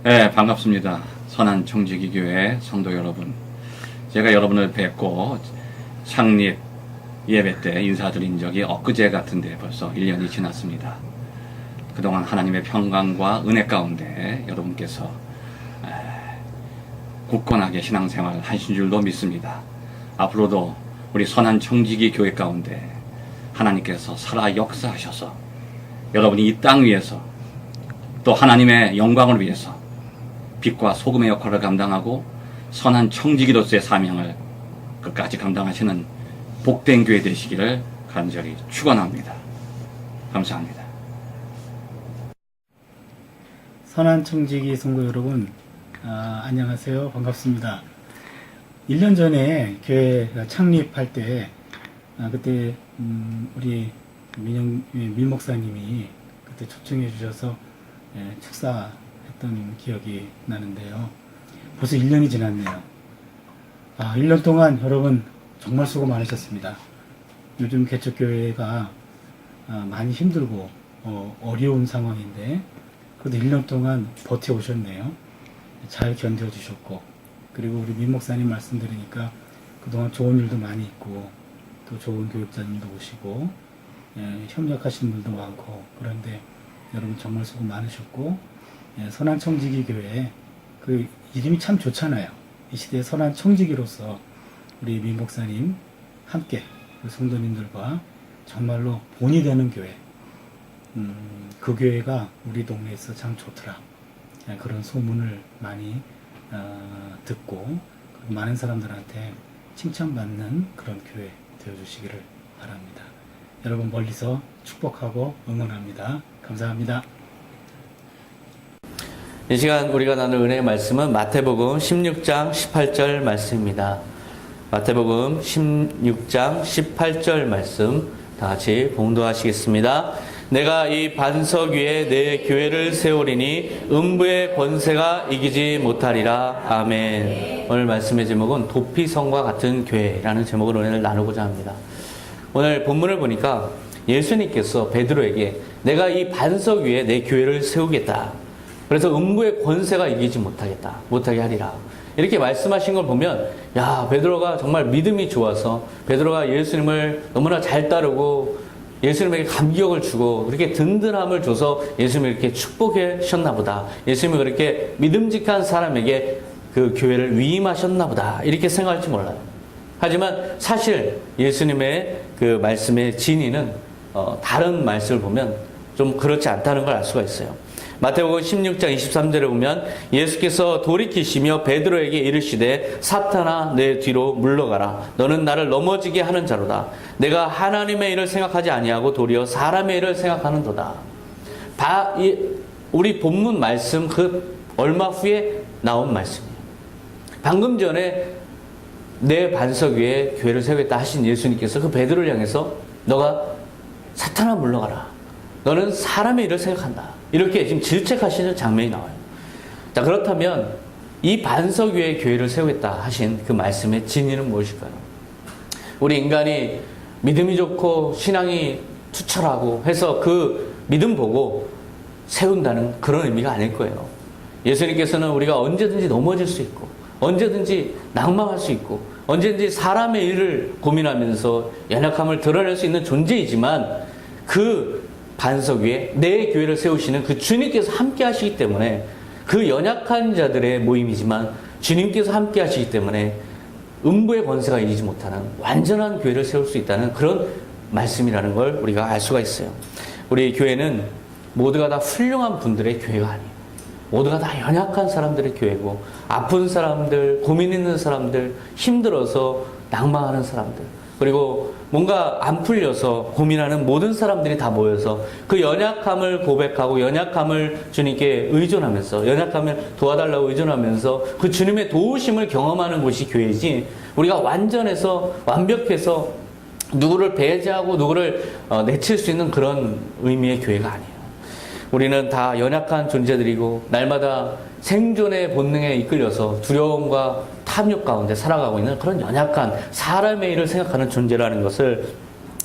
네, 반갑습니다. 선한 청지기 교회 성도 여러분. 제가 여러분을 뵙고 창립 예배 때 인사드린 적이 엊그제 같은데 벌써 1년이 지났습니다. 그동안 하나님의 평강과 은혜 가운데 여러분께서 굳건하게 신앙생활 하신 줄도 믿습니다. 앞으로도 우리 선한 청지기 교회 가운데 하나님께서 살아 역사하셔서 여러분이 이 땅 위에서 또 하나님의 영광을 위해서 빛과 소금의 역할을 감당하고 선한 청지기로서의 사명을 끝까지 감당하시는 복된 교회 되시기를 간절히 축원합니다. 감사합니다. 선한 청지기 성도 여러분, 안녕하세요. 반갑습니다. 1년 전에 교회 창립할 때 그때 우리 민 목사님이 그때 초청해 주셔서 축사했던 기억이 나는데요. 벌써 1년이 지났네요. 1년 동안 여러분 정말 수고 많으셨습니다. 요즘 개척교회가 많이 힘들고 어려운 상황인데 그래도 1년 동안 버텨오셨네요. 잘 견뎌주셨고, 그리고 우리 민 목사님 말씀 들으니까 그동안 좋은 일도 많이 있고 또 좋은 교육자님도 오시고 협력하신 분도 많고, 그런데 여러분 정말 수고 많으셨고, 선한 청지기 교회 그 이름이 참 좋잖아요. 이 시대의 선한 청지기로서 우리 민 목사님 함께 그 성도님들과 정말로 본이 되는 교회, 그 교회가 우리 동네에서 참 좋더라, 그런 소문을 많이 듣고 많은 사람들한테 칭찬받는 그런 교회 되어주시기를 바랍니다. 여러분 멀리서 축복하고 응원합니다. 감사합니다. 이 시간 우리가 나눌 은혜의 말씀은 마태복음 16장 18절 말씀입니다. 마태복음 16장 18절 말씀 다 같이 봉독하시겠습니다. 내가 이 반석 위에 내 교회를 세우리니 음부의 권세가 이기지 못하리라. 아멘. 오늘 말씀의 제목은 도피성과 같은 교회라는 제목으로 오늘 나누고자 합니다. 오늘 본문을 보니까 예수님께서 베드로에게 내가 이 반석 위에 내 교회를 세우겠다, 그래서 음부의 권세가 이기지 못하게 하리라, 이렇게 말씀하신 걸 보면, 야, 베드로가 정말 믿음이 좋아서 베드로가 예수님을 너무나 잘 따르고 예수님에게 감격을 주고 그렇게 든든함을 줘서 예수님을 이렇게 축복해 주셨나 보다, 예수님이 그렇게 믿음직한 사람에게 그 교회를 위임하셨나 보다, 이렇게 생각할지 몰라요. 하지만 사실 예수님의 그 말씀의 진위는 다른 말씀을 보면 좀 그렇지 않다는 걸 알 수가 있어요. 마태복음 16장 23절에 보면 예수께서 돌이키시며 베드로에게 이르시되 사탄아 내 뒤로 물러가라, 너는 나를 넘어지게 하는 자로다. 내가 하나님의 일을 생각하지 아니하고 도리어 사람의 일을 생각하는도다. 우리 본문 말씀 그 얼마 후에 나온 말씀이에요. 방금 전에 내 반석 위에 교회를 세우겠다 하신 예수님께서 그 베드로를 향해서 너가 사탄아 물러가라, 너는 사람의 일을 생각한다, 이렇게 지금 질책하시는 장면이 나와요. 자, 그렇다면 이 반석 위에 교회를 세우겠다 하신 그 말씀의 진위는 무엇일까요? 우리 인간이 믿음이 좋고 신앙이 투철하고 해서 그 믿음 보고 세운다는 그런 의미가 아닐 거예요. 예수님께서는 우리가 언제든지 넘어질 수 있고 언제든지 낭망할 수 있고 언제든지 사람의 일을 고민하면서 연약함을 드러낼 수 있는 존재이지만, 그 반석 위에 내 교회를 세우시는 그 주님께서 함께 하시기 때문에, 그 연약한 자들의 모임이지만 주님께서 함께 하시기 때문에 음부의 권세가 이기지 못하는 완전한 교회를 세울 수 있다는 그런 말씀이라는 걸 우리가 알 수가 있어요. 우리 교회는 모두가 다 훌륭한 분들의 교회가 아니에요. 모두가 다 연약한 사람들의 교회고, 아픈 사람들, 고민 있는 사람들, 힘들어서 낭망하는 사람들, 그리고 뭔가 안 풀려서 고민하는 모든 사람들이 다 모여서 그 연약함을 고백하고 연약함을 주님께 의존하면서, 연약함을 도와달라고 의존하면서 그 주님의 도우심을 경험하는 곳이 교회지, 우리가 완벽해서 누구를 배제하고 누구를 내칠 수 있는 그런 의미의 교회가 아니에요. 우리는 다 연약한 존재들이고 날마다 생존의 본능에 이끌려서 두려움과 탐욕 가운데 살아가고 있는 그런 연약한 사람의 일을 생각하는 존재라는 것을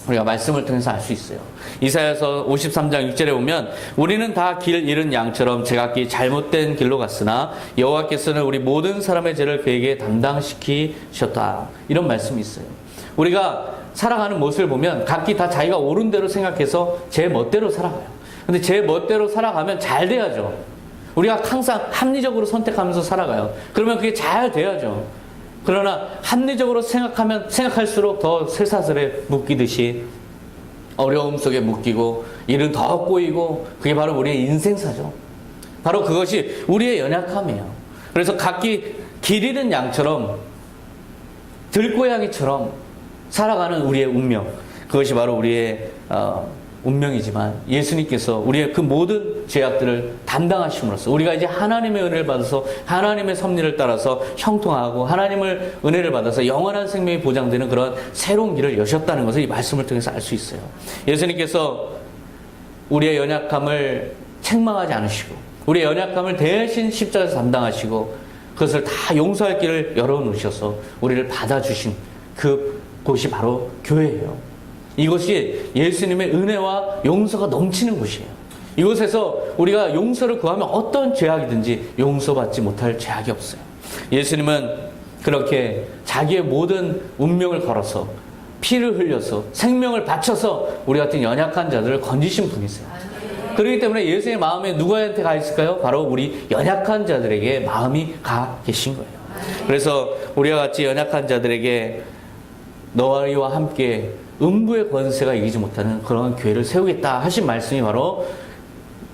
우리가 말씀을 통해서 알 수 있어요. 이사야서 53장 6절에 보면 우리는 다 길 잃은 양처럼 제각기 잘못된 길로 갔으나 여호와께서는 우리 모든 사람의 죄를 그에게 담당시키셨다. 이런 말씀이 있어요. 우리가 살아가는 모습을 보면 각기 다 자기가 옳은 대로 생각해서 제 멋대로 살아가요. 근데 제 멋대로 살아가면 잘 돼야죠. 우리가 항상 합리적으로 선택하면서 살아가요. 그러면 그게 잘 돼야죠. 그러나 합리적으로 생각할수록 더 쇠사슬에 묶이듯이 어려움 속에 묶이고 일은 더 꼬이고 그게 바로 우리의 인생사죠. 바로 그것이 우리의 연약함이에요. 그래서 각기 길 잃은 양처럼 들고양이처럼 살아가는 우리의 운명, 그것이 바로 우리의 운명이지만 예수님께서 우리의 그 모든 죄악들을 담당하심으로써 우리가 이제 하나님의 은혜를 받아서 하나님의 섭리를 따라서 형통하고 하나님을 은혜를 받아서 영원한 생명이 보장되는 그런 새로운 길을 여셨다는 것을 이 말씀을 통해서 알 수 있어요. 예수님께서 우리의 연약함을 책망하지 않으시고 우리의 연약함을 대신 십자가에서 담당하시고 그것을 다 용서할 길을 열어놓으셔서 우리를 받아주신 그 곳이 바로 교회예요. 이것이 예수님의 은혜와 용서가 넘치는 곳이에요. 이곳에서 우리가 용서를 구하면 어떤 죄악이든지 용서받지 못할 죄악이 없어요. 예수님은 그렇게 자기의 모든 운명을 걸어서 피를 흘려서 생명을 바쳐서 우리 같은 연약한 자들을 건지신 분이세요. 그렇기 때문에 예수의 마음에 누구한테 가 있을까요? 바로 우리 연약한 자들에게 마음이 가 계신 거예요. 그래서 우리와 같이 연약한 자들에게 너희와 함께 음부의 권세가 이기지 못하는 그런 교회를 세우겠다 하신 말씀이 바로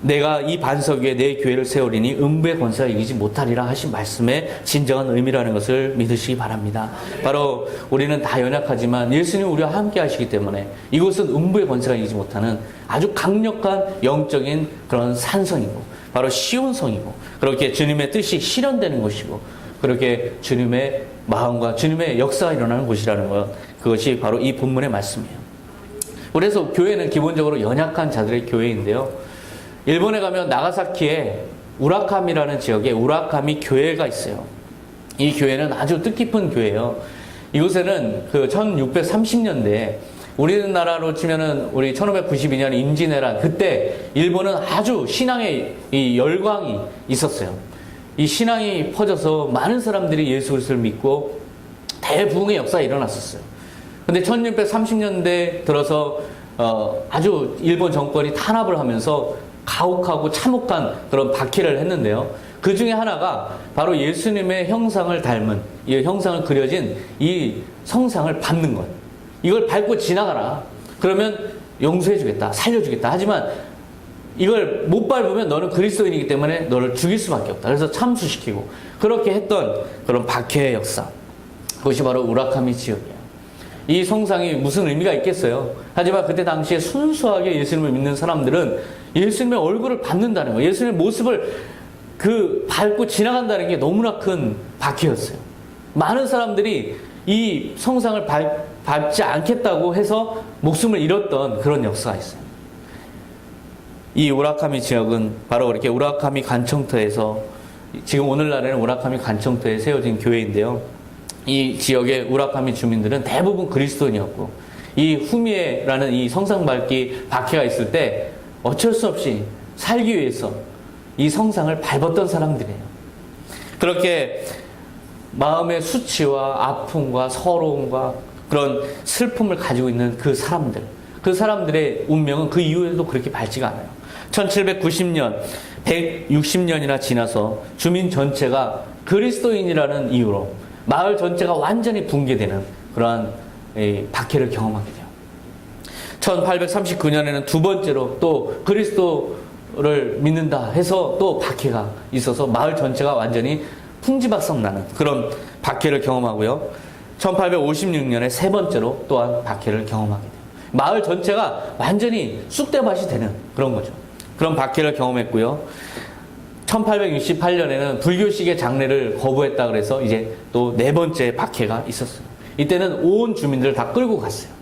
내가 이 반석 위에 내 교회를 세우리니 음부의 권세가 이기지 못하리라 하신 말씀의 진정한 의미라는 것을 믿으시기 바랍니다. 바로 우리는 다 연약하지만 예수님 우리와 함께 하시기 때문에 이곳은 음부의 권세가 이기지 못하는 아주 강력한 영적인 그런 산성이고 바로 시온성이고 그렇게 주님의 뜻이 실현되는 곳이고 그렇게 주님의 마음과 주님의 역사가 일어나는 곳이라는 것, 그것이 바로 이 본문의 말씀이에요. 그래서 교회는 기본적으로 연약한 자들의 교회인데요. 일본에 가면 나가사키에 우라카미라는 지역에 우라카미 교회가 있어요. 이 교회는 아주 뜻깊은 교회예요. 이곳에는 그 1630년대에 우리나라로 치면은 우리 1592년 임진왜란 그때 일본은 아주 신앙의 이 열광이 있었어요. 이 신앙이 퍼져서 많은 사람들이 예수 그리스도를 믿고 대부흥의 역사가 일어났었어요. 근데 1630년대 들어서 아주 일본 정권이 탄압을 하면서 가혹하고 참혹한 그런 박해를 했는데요. 그 중에 하나가 바로 예수님의 형상을 닮은 이 형상을 그려진 이 성상을 밟는 것. 이걸 밟고 지나가라. 그러면 용서해주겠다. 살려주겠다. 하지만 이걸 못 밟으면 너는 그리스도인이기 때문에 너를 죽일 수밖에 없다. 그래서 참수시키고 그렇게 했던 그런 박해의 역사. 그것이 바로 우라카미 지역이에요. 이 성상이 무슨 의미가 있겠어요? 하지만 그때 당시에 순수하게 예수님을 믿는 사람들은 예수님의 얼굴을 밟는다는 거예요. 예수님의 모습을 밟고 지나간다는 게 너무나 큰 박해였어요. 많은 사람들이 이 성상을 밟지 않겠다고 해서 목숨을 잃었던 그런 역사가 있어요. 이 우라카미 지역은 바로 이렇게 우라카미 간청터에서 지금 오늘날에는 우라카미 간청터에 세워진 교회인데요. 이 지역의 우라카미 주민들은 대부분 그리스도인이었고 이 후미에라는 이 성상 밟기 박해가 있을 때 어쩔 수 없이 살기 위해서 이 성상을 밟았던 사람들이에요. 그렇게 마음의 수치와 아픔과 서러움과 그런 슬픔을 가지고 있는 그 사람들의 운명은 그 이후에도 그렇게 밝지가 않아요. 1790년, 160년이나 지나서 주민 전체가 그리스도인이라는 이유로 마을 전체가 완전히 붕괴되는 그러한 박해를 경험하게 돼요. 1839년에는 두 번째로 또 그리스도를 믿는다 해서 또 박해가 있어서 마을 전체가 완전히 풍지박성 나는 그런 박해를 경험하고요. 1856년에 세 번째로 또한 박해를 경험하게 돼요. 마을 전체가 완전히 쑥대밭이 되는 그런 거죠. 그런 박해를 경험했고요. 1868년에는 불교식의 장례를 거부했다 그래서 이제 또 네 번째 박해가 있었어요. 이때는 온 주민들을 다 끌고 갔어요.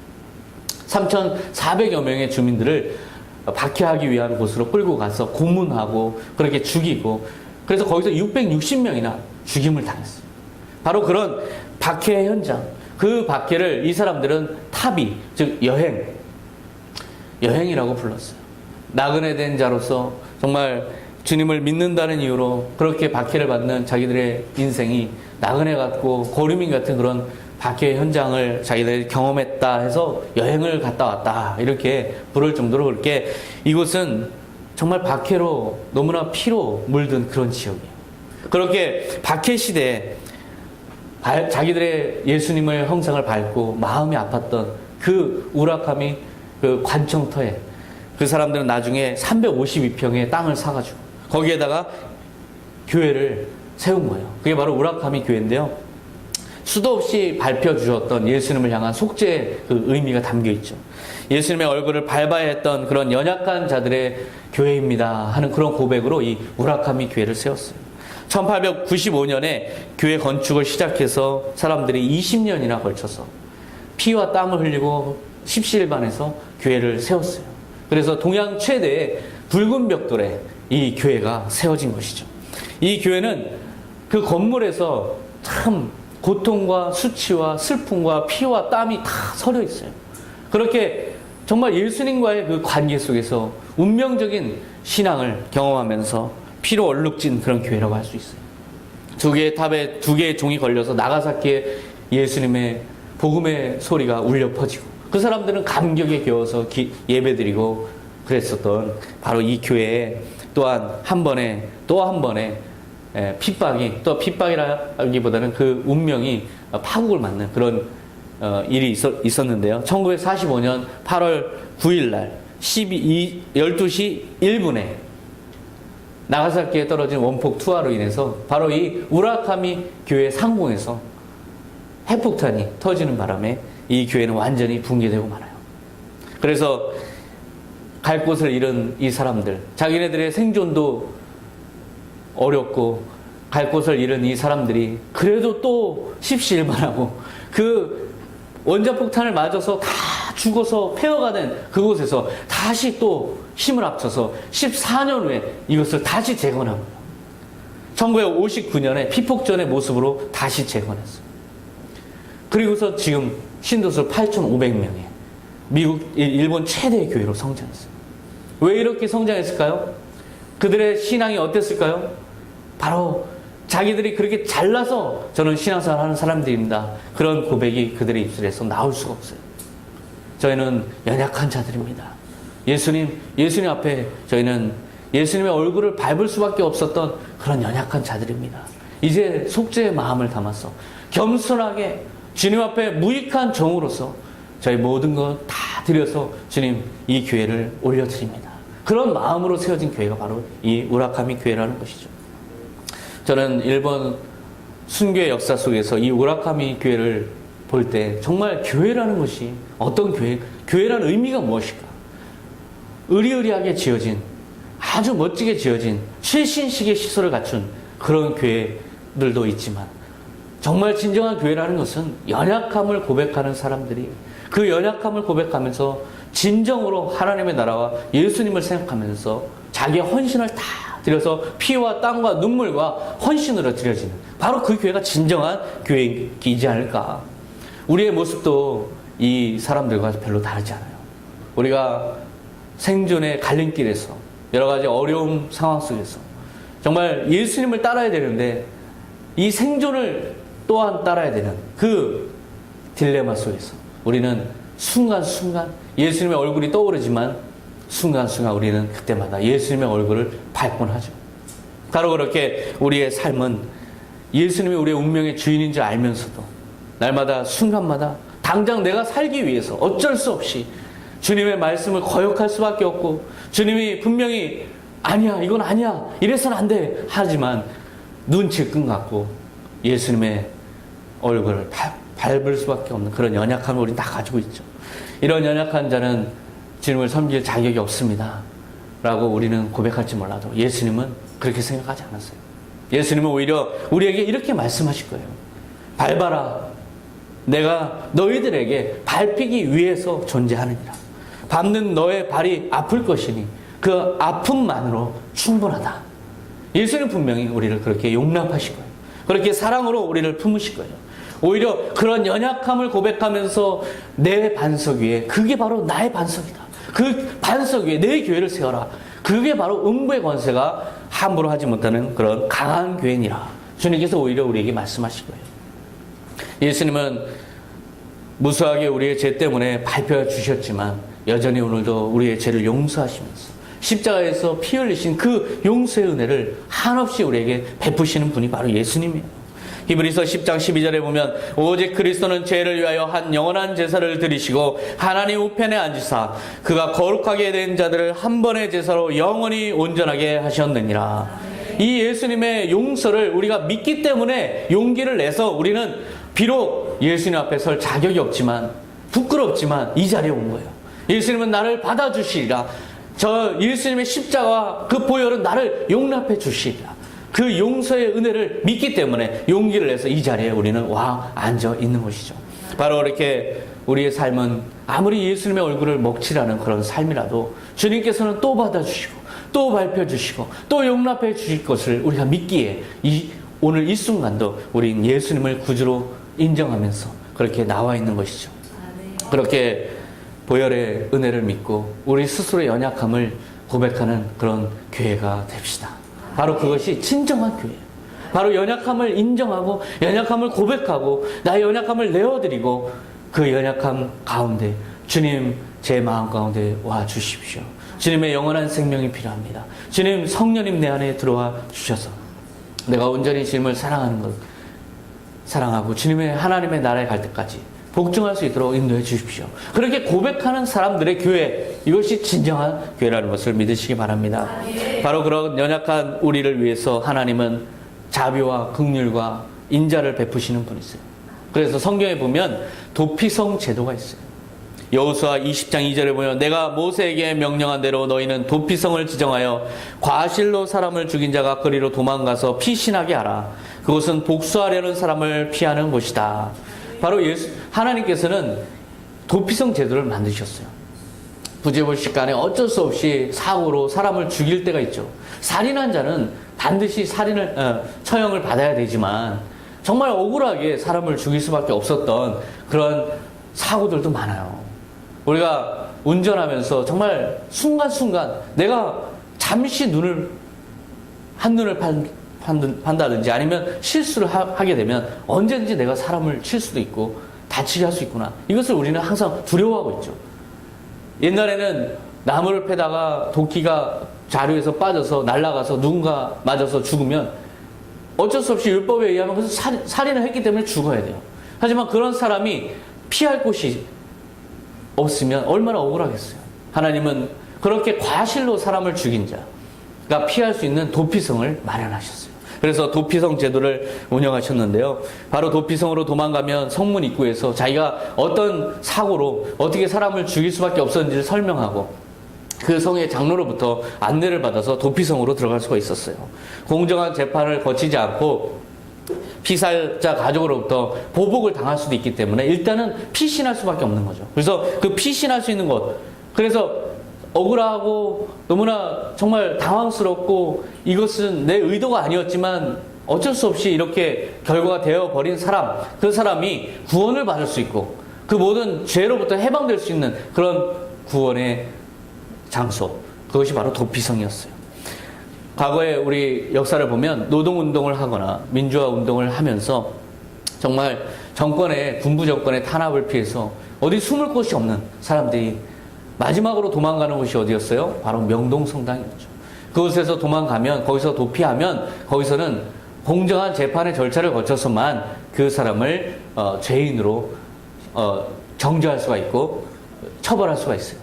3,400여 명의 주민들을 박해하기 위한 곳으로 끌고 가서 고문하고 그렇게 죽이고 그래서 거기서 660명이나 죽임을 당했어요. 바로 그런 박해 현장, 그 박해를 이 사람들은 타비, 즉 여행, 여행이라고 불렀어요. 나그네 된 자로서 정말 주님을 믿는다는 이유로 그렇게 박해를 받는 자기들의 인생이 나그네 같고 고류민 같은 그런 박해 현장을 자기들이 경험했다 해서 여행을 갔다 왔다 이렇게 부를 정도로 그렇게 이곳은 정말 박해로 너무나 피로 물든 그런 지역이에요. 그렇게 박해 시대에 자기들의 예수님의 형상을 밟고 마음이 아팠던 그 우라카미 그 관청터에 그 사람들은 나중에 352평의 땅을 사가지고 거기에다가 교회를 세운 거예요. 그게 바로 우라카미 교회인데요. 수도 없이 밟혀주셨던 예수님을 향한 속죄의 그 의미가 담겨 있죠. 예수님의 얼굴을 밟아야 했던 그런 연약한 자들의 교회입니다 하는 그런 고백으로 이 우라카미 교회를 세웠어요. 1895년에 교회 건축을 시작해서 사람들이 20년이나 걸쳐서 피와 땀을 흘리고 십시일반해서 교회를 세웠어요. 그래서 동양 최대의 붉은 벽돌에 이 교회가 세워진 것이죠. 이 교회는 그 건물에서 참 고통과 수치와 슬픔과 피와 땀이 다 서려 있어요. 그렇게 정말 예수님과의 그 관계 속에서 운명적인 신앙을 경험하면서 피로 얼룩진 그런 교회라고 할 수 있어요. 두 개의 탑에 두 개의 종이 걸려서 나가사키에 예수님의 복음의 소리가 울려 퍼지고 그 사람들은 감격에 겨워서 예배드리고 그랬었던 바로 이 교회에 또한 한 번에 또 한 번에 핍박이 또 핍박이라기보다는 그 운명이 파국을 맞는 그런 일이 있었는데요. 1945년 8월 9일 날 12시 1분에 나가사키에 떨어진 원폭 투하로 인해서 바로 이 우라카미 교회 상공에서 핵폭탄이 터지는 바람에 이 교회는 완전히 붕괴되고 말아요. 그래서 갈 곳을 잃은 이 사람들, 자기네들의 생존도 어렵고 갈 곳을 잃은 이 사람들이 그래도 또 십시일반하고 그 원자폭탄을 맞아서 다 죽어서 폐허가 된 그곳에서 다시 또 힘을 합쳐서 14년 후에 이것을 다시 재건한 거예요. 1959년에 피폭전의 모습으로 다시 재건했어요. 그리고서 지금 신도수 8,500명의 일본 최대의 교회로 성장했어요. 왜 이렇게 성장했을까요? 그들의 신앙이 어땠을까요? 바로 자기들이 그렇게 잘나서 저는 신앙생활 하는 사람들입니다. 그런 고백이 그들의 입술에서 나올 수가 없어요. 저희는 연약한 자들입니다. 예수님 앞에 저희는 예수님의 얼굴을 밟을 수밖에 없었던 그런 연약한 자들입니다. 이제 속죄의 마음을 담아서 겸손하게 주님 앞에 무익한 종으로서 저희 모든 것 다 드려서 주님 이 교회를 올려드립니다. 그런 마음으로 세워진 교회가 바로 이 우라카미 교회라는 것이죠. 저는 일본 순교의 역사 속에서 이 우라카미 교회를 볼 때 정말 교회라는 것이 어떤 교회라는 의미가 무엇일까? 의리의리하게 지어진 아주 멋지게 지어진 최신식의 시설을 갖춘 그런 교회들도 있지만 정말 진정한 교회라는 것은 연약함을 고백하는 사람들이 그 연약함을 고백하면서 진정으로 하나님의 나라와 예수님을 생각하면서 자기의 헌신을 다 드려서 피와 땀과 눈물과 헌신으로 드려지는 바로 그 교회가 진정한 교회이지 않을까. 우리의 모습도 이 사람들과 별로 다르지 않아요. 우리가 생존의 갈림길에서 여러 가지 어려운 상황 속에서 정말 예수님을 따라야 되는데 이 생존을 또한 따라야 되는 그 딜레마 속에서 우리는 순간순간 예수님의 얼굴이 떠오르지만 순간순간 우리는 그때마다 예수님의 얼굴을 밟곤 하죠. 바로 그렇게 우리의 삶은 예수님이 우리의 운명의 주인인 줄 알면서도 날마다 순간마다 당장 내가 살기 위해서 어쩔 수 없이 주님의 말씀을 거역할 수밖에 없고 주님이 분명히 아니야 이건 아니야 이래서는 안 돼 하지만 눈치끈 갖고 예수님의 얼굴을 밟을 수밖에 없는 그런 연약함을 우리는 다 가지고 있죠. 이런 연약한 자는 주님을 섬길 자격이 없습니다 라고 우리는 고백할지 몰라도 예수님은 그렇게 생각하지 않았어요. 예수님은 오히려 우리에게 이렇게 말씀하실 거예요. 밟아라. 내가 너희들에게 밟히기 위해서 존재하느니라. 밟는 너의 발이 아플 것이니 그 아픔만으로 충분하다. 예수님 분명히 우리를 그렇게 용납하실 거예요. 그렇게 사랑으로 우리를 품으실 거예요. 오히려 그런 연약함을 고백하면서 내 반석 위에 그게 바로 나의 반석이다. 그 반석 위에 내 교회를 세워라. 그게 바로 음부의 권세가 함부로 하지 못하는 그런 강한 교회니라. 주님께서 오히려 우리에게 말씀하신 거예요. 예수님은 무수하게 우리의 죄 때문에 발표해 주셨지만 여전히 오늘도 우리의 죄를 용서하시면서 십자가에서 피 흘리신 그 용서의 은혜를 한없이 우리에게 베푸시는 분이 바로 예수님이에요. 히브리서 10장 12절에 보면 오직 그리스도는 죄를 위하여 한 영원한 제사를 드리시고 하나님 우편에 앉으사 그가 거룩하게 된 자들을 한 번의 제사로 영원히 온전하게 하셨느니라. 이 예수님의 용서를 우리가 믿기 때문에 용기를 내서 우리는 비록 예수님 앞에 설 자격이 없지만 부끄럽지만 이 자리에 온 거예요. 예수님은 나를 받아주시리라. 저 예수님의 십자가 그 보혈은 나를 용납해 주시리라. 그 용서의 은혜를 믿기 때문에 용기를 내서 이 자리에 우리는 와 앉아 있는 것이죠. 바로 이렇게 우리의 삶은 아무리 예수님의 얼굴을 먹칠하는 그런 삶이라도 주님께서는 또 받아주시고 또 발표해주시고 또 용납해 주실 것을 우리가 믿기에 오늘 이 순간도 우린 예수님을 구주로 인정하면서 그렇게 나와 있는 것이죠. 그렇게 보혈의 은혜를 믿고 우리 스스로의 연약함을 고백하는 그런 교회가 됩시다. 바로 그것이 진정한 교회예요. 바로 연약함을 인정하고 연약함을 고백하고 나의 연약함을 내어드리고 그 연약함 가운데 주님 제 마음 가운데 와 주십시오. 주님의 영원한 생명이 필요합니다. 주님 성령님 내 안에 들어와 주셔서 내가 온전히 주님을 사랑하는 것 사랑하고 주님의 하나님의 나라에 갈 때까지 복종할 수 있도록 인도해 주십시오. 그렇게 고백하는 사람들의 교회, 이것이 진정한 교회라는 것을 믿으시기 바랍니다. 바로 그런 연약한 우리를 위해서 하나님은 자비와 긍휼과 인자를 베푸시는 분이세요. 그래서 성경에 보면 도피성 제도가 있어요. 여호수아 20장 2절에 보면 내가 모세에게 명령한 대로 너희는 도피성을 지정하여 과실로 사람을 죽인 자가 그리로 도망가서 피신하게 하라. 그것은 복수하려는 사람을 피하는 곳이다. 바로 하나님께서는 도피성 제도를 만드셨어요. 부재불식간에 어쩔 수 없이 사고로 사람을 죽일 때가 있죠. 살인한 자는 반드시 처형을 받아야 되지만 정말 억울하게 사람을 죽일 수밖에 없었던 그런 사고들도 많아요. 우리가 운전하면서 정말 순간순간 내가 잠시 한눈을 판다든지 아니면 실수를 하게 되면 언제든지 내가 사람을 칠 수도 있고 다치게 할 수 있구나. 이것을 우리는 항상 두려워하고 있죠. 옛날에는 나무를 패다가 도끼가 자루에서 빠져서 날아가서 누군가 맞아서 죽으면 어쩔 수 없이 율법에 의하면 그래서 살인을 했기 때문에 죽어야 돼요. 하지만 그런 사람이 피할 곳이 없으면 얼마나 억울하겠어요. 하나님은 그렇게 과실로 사람을 죽인 자가 피할 수 있는 도피성을 마련하셨어요. 그래서 도피성 제도를 운영하셨는데요. 바로 도피성으로 도망가면 성문 입구에서 자기가 어떤 사고로 어떻게 사람을 죽일 수밖에 없었는지를 설명하고 그 성의 장로로부터 안내를 받아서 도피성으로 들어갈 수가 있었어요. 공정한 재판을 거치지 않고 피살자 가족으로부터 보복을 당할 수도 있기 때문에 일단은 피신할 수밖에 없는 거죠. 그래서 그 피신할 수 있는 곳, 그래서 억울하고 너무나 정말 당황스럽고 이것은 내 의도가 아니었지만 어쩔 수 없이 이렇게 결과가 되어버린 사람, 그 사람이 구원을 받을 수 있고 그 모든 죄로부터 해방될 수 있는 그런 구원의 장소, 그것이 바로 도피성이었어요. 과거에 우리 역사를 보면 노동운동을 하거나 민주화운동을 하면서 정말 군부 정권의 탄압을 피해서 어디 숨을 곳이 없는 사람들이 마지막으로 도망가는 곳이 어디였어요? 바로 명동성당이었죠. 그곳에서 도망가면, 거기서 도피하면 거기서는 공정한 재판의 절차를 거쳐서만 그 사람을 죄인으로 정죄할 수가 있고 처벌할 수가 있어요.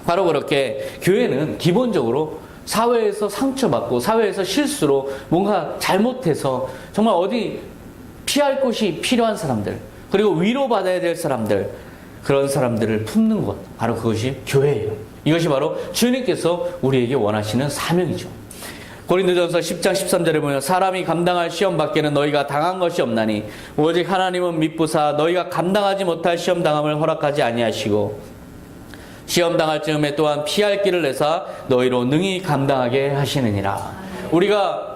바로 그렇게 교회는 기본적으로 사회에서 상처받고 사회에서 실수로 뭔가 잘못해서 정말 어디 피할 곳이 필요한 사람들, 그리고 위로받아야 될 사람들, 그런 사람들을 품는 것, 바로 그것이 교회예요. 이것이 바로 주님께서 우리에게 원하시는 사명이죠. 고린도전서 10장 13절에 보면 사람이 감당할 시험 밖에는 너희가 당한 것이 없나니 오직 하나님은 미쁘사 너희가 감당하지 못할 시험 당함을 허락하지 아니하시고 시험 당할 즈음에 또한 피할 길을 내사 너희로 능히 감당하게 하시느니라. 우리가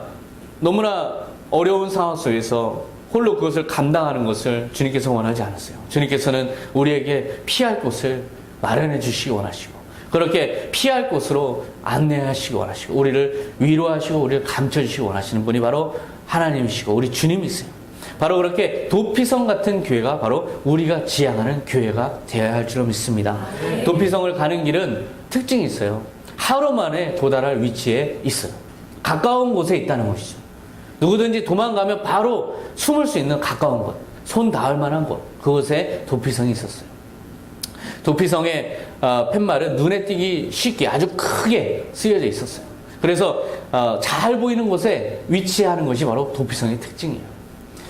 너무나 어려운 상황 속에서 홀로 그것을 감당하는 것을 주님께서 원하지 않았어요. 주님께서는 우리에게 피할 곳을 마련해 주시기 원하시고 그렇게 피할 곳으로 안내하시기 원하시고 우리를 위로하시고 우리를 감춰주시기 원하시는 분이 바로 하나님이시고 우리 주님이세요. 바로 그렇게 도피성 같은 교회가 바로 우리가 지향하는 교회가 되어야 할 줄로 믿습니다. 도피성을 가는 길은 특징이 있어요. 하루 만에 도달할 위치에 있어요. 가까운 곳에 있다는 것이죠. 누구든지 도망가면 바로 숨을 수 있는 가까운 곳, 손 닿을 만한 곳, 그곳에 도피성이 있었어요. 도피성의 팻말은 눈에 띄기 쉽게 아주 크게 쓰여져 있었어요. 그래서 잘 보이는 곳에 위치하는 것이 바로 도피성의 특징이에요.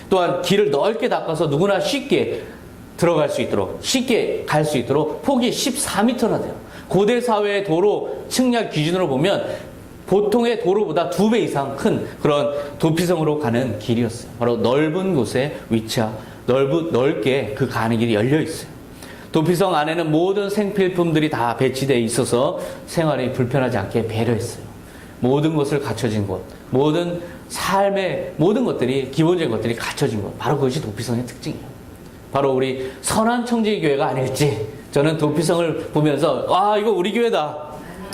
또한 길을 넓게 닦아서 누구나 쉽게 들어갈 수 있도록, 쉽게 갈 수 있도록 폭이 14m나 돼요. 고대 사회의 도로 측량 기준으로 보면 보통의 도로보다 2배 이상 큰 그런 도피성으로 가는 길이었어요. 바로 넓은 곳에 넓게 그 가는 길이 열려 있어요. 도피성 안에는 모든 생필품들이 다 배치되어 있어서 생활이 불편하지 않게 배려했어요. 모든 것을 갖춰진 곳, 모든 삶의 모든 것들이, 기본적인 것들이 갖춰진 것, 바로 그것이 도피성의 특징이에요. 바로 우리 선한 청지기 교회가 아닐지, 저는 도피성을 보면서 이거 우리 교회다,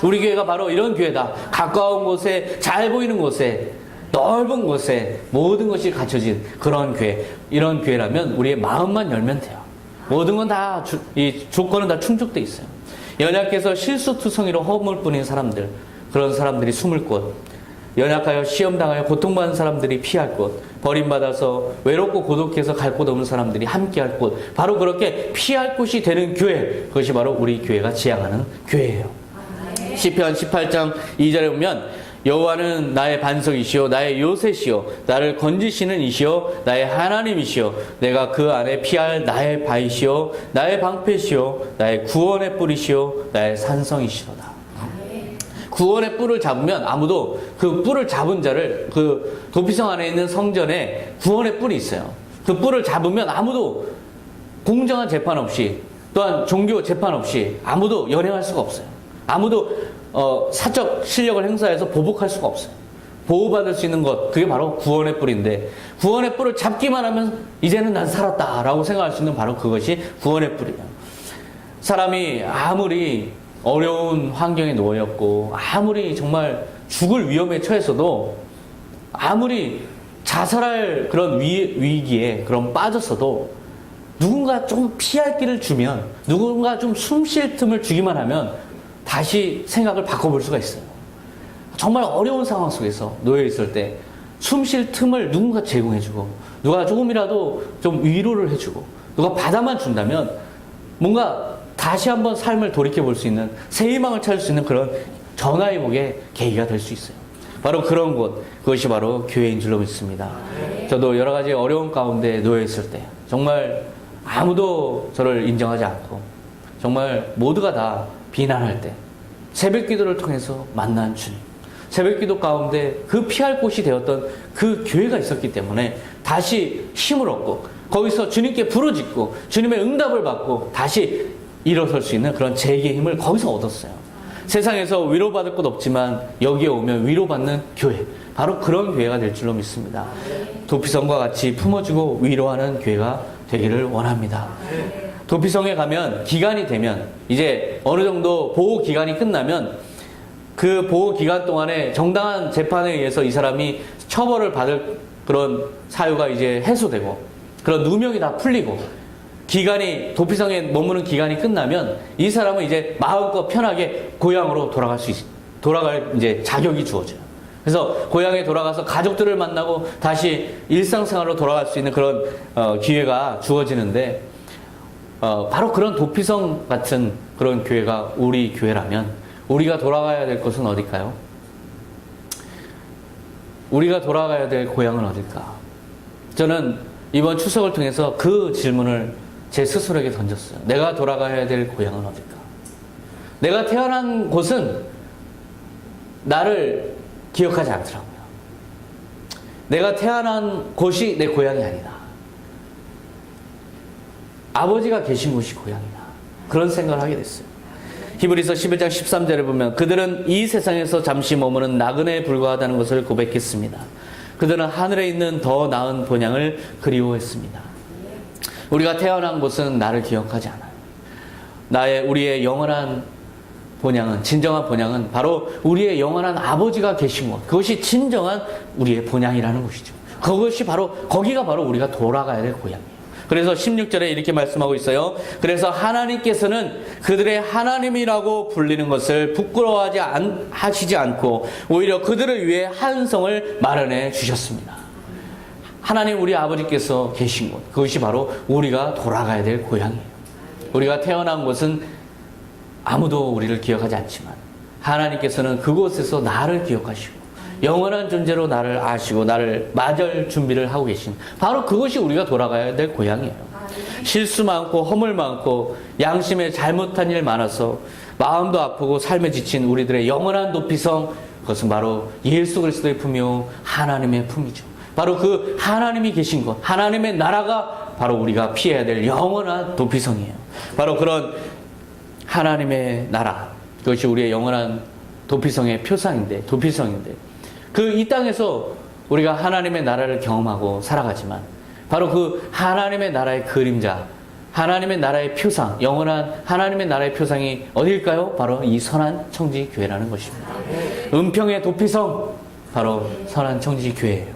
우리 교회가 바로 이런 교회다. 가까운 곳에, 잘 보이는 곳에, 넓은 곳에 모든 것이 갖춰진 그런 교회, 이런 교회라면 우리의 마음만 열면 돼요. 모든 건 다 이 조건은 다 충족돼 있어요. 연약해서 실수투성이로 허물 뿐인 사람들, 그런 사람들이 숨을 곳, 연약하여 시험당하여 고통받는 사람들이 피할 곳, 버림받아서 외롭고 고독해서 갈 곳 없는 사람들이 함께할 곳, 바로 그렇게 피할 곳이 되는 교회, 그것이 바로 우리 교회가 지향하는 교회예요. 시편 18장 2절에 보면 여호와는 나의 반석이시요 나의 요새시요 나를 건지시는 이시요 나의 하나님이시요 내가 그 안에 피할 나의 바위시요 나의 방패시요 나의 구원의 뿔이시요 나의 산성이시로다. 구원의 뿔을 잡으면 아무도 그 뿔을 잡은 자를, 그 도피성 안에 있는 성전에 구원의 뿔이 있어요. 그 뿔을 잡으면 아무도 공정한 재판 없이, 또한 종교 재판 없이 아무도 연행할 수가 없어요. 아무도 사적 실력을 행사해서 보복할 수가 없어요. 보호받을 수 있는 것, 그게 바로 구원의 뿔인데, 구원의 뿔을 잡기만 하면 이제는 난 살았다라고 생각할 수 있는 바로 그것이 구원의 뿔이에요. 사람이 아무리 어려운 환경에 놓였고, 아무리 정말 죽을 위험에 처했어도, 아무리 자살할 그런 위기에 그런 빠졌어도, 누군가 좀 피할 길을 주면, 누군가 좀 숨 쉴 틈을 주기만 하면 다시 생각을 바꿔볼 수가 있어요. 정말 어려운 상황 속에서 놓여 있을 때 숨 쉴 틈을 누군가 제공해주고, 누가 조금이라도 좀 위로를 해주고, 누가 바다만 준다면 뭔가 다시 한번 삶을 돌이켜볼 수 있는, 새 희망을 찾을 수 있는 그런 전화위복의 계기가 될 수 있어요. 바로 그런 곳, 그것이 바로 교회인 줄로 믿습니다. 저도 여러 가지 어려운 가운데 놓여 있을 때, 정말 아무도 저를 인정하지 않고, 정말 모두가 다 비난할 때, 새벽 기도를 통해서 만난 주님, 새벽 기도 가운데 그 피할 곳이 되었던 그 교회가 있었기 때문에 다시 힘을 얻고, 거기서 주님께 부르짖고 주님의 응답을 받고 다시 일어설 수 있는 그런 재기의 힘을 거기서 얻었어요. 세상에서 위로받을 것 없지만 여기에 오면 위로받는 교회, 바로 그런 교회가 될 줄로 믿습니다. 도피성과 같이 품어주고 위로하는 교회가 되기를 원합니다. 도피성에 가면 기간이 되면, 이제 어느 정도 보호 기간이 끝나면 그 보호 기간 동안에 정당한 재판에 의해서 이 사람이 처벌을 받을 그런 사유가 이제 해소되고, 그런 누명이 다 풀리고, 기간이, 도피성에 머무는 기간이 끝나면 이 사람은 이제 마음껏 편하게 고향으로 돌아갈 이제 자격이 주어져요. 그래서 고향에 돌아가서 가족들을 만나고 다시 일상생활로 돌아갈 수 있는 그런 기회가 주어지는데, 바로 그런 도피성 같은 그런 교회가 우리 교회라면 우리가 돌아가야 될 곳은 어딜까요? 우리가 돌아가야 될 고향은 어딜까? 저는 이번 추석을 통해서 그 질문을 제 스스로에게 던졌어요. 내가 돌아가야 될 고향은 어딜까? 내가 태어난 곳은 나를 기억하지 않더라고요. 내가 태어난 곳이 내 고향이 아니다. 아버지가 계신 곳이 고향이다. 그런 생각을 하게 됐어요. 히브리서 11장 13절에 보면 그들은 이 세상에서 잠시 머무는 나그네에 불과하다는 것을 고백했습니다. 그들은 하늘에 있는 더 나은 본향을 그리워했습니다. 우리가 태어난 곳은 나를 기억하지 않아요. 우리의 영원한 본향은, 진정한 본향은 바로 우리의 영원한 아버지가 계신 곳. 그것이 진정한 우리의 본향이라는 것이죠. 그것이 바로, 거기가 바로 우리가 돌아가야 될 고향이에요. 그래서 16절에 이렇게 말씀하고 있어요. 그래서 하나님께서는 그들의 하나님이라고 불리는 것을 하시지 않고 오히려 그들을 위해 한 성을 마련해 주셨습니다. 하나님 우리 아버지께서 계신 곳, 그것이 바로 우리가 돌아가야 될 고향이에요. 우리가 태어난 곳은 아무도 우리를 기억하지 않지만 하나님께서는 그곳에서 나를 기억하시고 영원한 존재로 나를 아시고 나를 맞을 준비를 하고 계신, 바로 그것이 우리가 돌아가야 될 고향이에요. 실수 많고 허물 많고 양심에 잘못한 일 많아서 마음도 아프고 삶에 지친 우리들의 영원한 도피성, 그것은 바로 예수 그리스도의 품이요 하나님의 품이죠. 바로 그 하나님이 계신 곳, 하나님의 나라가 바로 우리가 피해야 될 영원한 도피성이에요. 바로 그런 하나님의 나라, 그것이 우리의 영원한 도피성의 표상인데, 도피성인데, 그 이 땅에서 우리가 하나님의 나라를 경험하고 살아가지만 바로 그 하나님의 나라의 그림자, 하나님의 나라의 표상, 영원한 하나님의 나라의 표상이 어디일까요? 바로 이 선한 청지 교회라는 것입니다. 은평의 도피성, 바로 선한 청지 교회예요.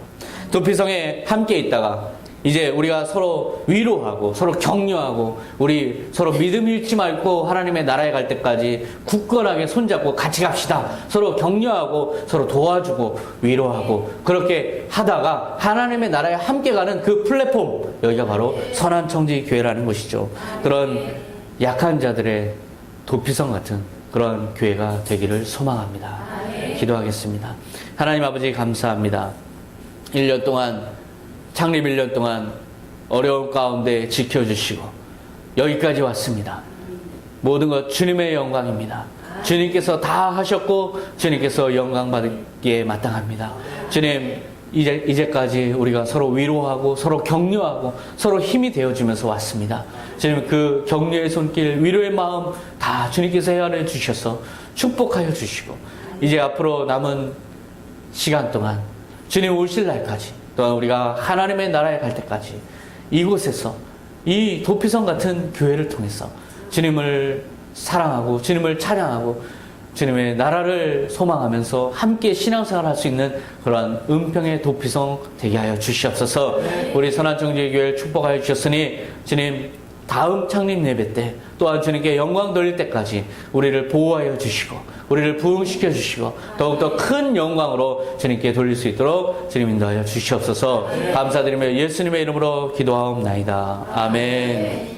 도피성에 함께 있다가 이제 우리가 서로 위로하고 서로 격려하고 우리 서로 믿음 잃지 말고 하나님의 나라에 갈 때까지 굳건하게 손잡고 같이 갑시다. 서로 격려하고 서로 도와주고 위로하고 그렇게 하다가 하나님의 나라에 함께 가는 그 플랫폼, 여기가 바로 선한 청지 교회라는 것이죠. 그런 약한 자들의 도피성 같은 그런 교회가 되기를 소망합니다. 기도하겠습니다. 하나님 아버지 감사합니다. 1년 동안, 창립 1년 동안 어려운 가운데 지켜주시고 여기까지 왔습니다. 모든 것 주님의 영광입니다. 주님께서 다 하셨고 주님께서 영광 받기에 마땅합니다. 주님, 이제까지 우리가 서로 위로하고 서로 격려하고 서로 힘이 되어주면서 왔습니다. 주님, 그 격려의 손길, 위로의 마음 다 주님께서 헤아려 주셔서 축복하여 주시고 이제 앞으로 남은 시간 동안 주님 오실 날까지, 또한 우리가 하나님의 나라에 갈 때까지 이곳에서 이 도피성 같은 교회를 통해서 주님을 사랑하고 주님을 찬양하고 주님의 나라를 소망하면서 함께 신앙생활 할 수 있는 그러한 은평의 도피성 되게 하여 주시옵소서. 우리 선한청지교회를 축복하여 주셨으니 주님, 다음 창립 예배 때 또한 주님께 영광 돌릴 때까지 우리를 보호하여 주시고 우리를 부흥시켜 주시고 더욱더 큰 영광으로 주님께 돌릴 수 있도록 주님 인도하여 주시옵소서. 감사드리며 예수님의 이름으로 기도하옵나이다. 아멘.